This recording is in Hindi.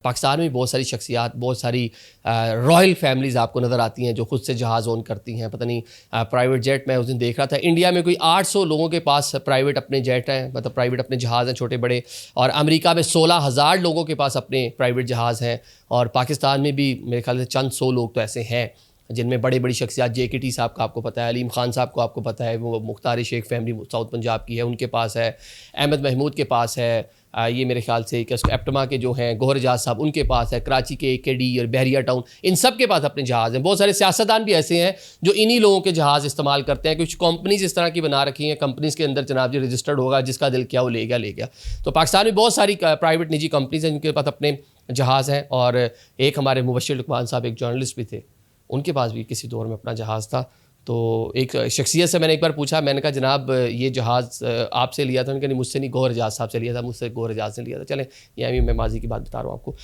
पाकिस्तान में बहुत सारी शख्सियात, बहुत सारी रॉयल फैमिलीज़ आपको नज़र आती हैं जो खुद से जहाज़ ओन करती हैं। पता नहीं प्राइवेट जेट मैं उस दिन देख रहा था, इंडिया में कोई 800 लोगों के पास प्राइवेट अपने जेट हैं, मतलब प्राइवेट अपने जहाज़ हैं छोटे बड़े। और अमेरिका में 16,000 लोगों के पास अपने प्राइवेट जहाज़ हैं। और पाकिस्तान में भी मेरे ख्याल से चंद 100 लोग तो ऐसे हैं जिनमें बड़ी बड़ी शख्सियात, JKT साहब का आपको पता है, अलीम खान साहब को आपको पता है, वो मुख्तार शेख फैमिली साउथ पंजाब की है, उनके पास है। अहमद महमूद के पास है। ये मेरे ख्याल से कि एप्टमा के जो हैं गौहर एजाज साहब, उनके पास है। कराची के KD और बहरिया टाउन, इन सब के पास अपने जहाज़ हैं। बहुत सारे सियासतदान भी ऐसे हैं जो इन्हीं लोगों के जहाज़ इस्तेमाल करते हैं। कुछ कंपनीज इस तरह की बना रखी हैं, कंपनीज़ के अंदर जनाब जी रजिस्टर्ड होगा, जिसका दिल किया वो ले गया। तो पाकिस्तान में बहुत सारी प्राइवेट निजी कंपनीज हैं जिनके पास अपने जहाज़ हैं। और एक हमारे मुबश्शिर लुकमान साहब एक जर्नलिस्ट भी थे, उनके पास भी किसी दौर में अपना जहाज़ था। तो एक शख्सियत से मैंने एक बार पूछा, मैंने कहा जनाब ये जहाज़ आपसे लिया था? उन्होंने कहा नहीं, मुझसे नहीं, गौहर एजाज साहब से लिया था, मुझसे गौहर एजाज ने लिया था। चलें, ये मैं माजी की बात बता रहा हूँ आपको।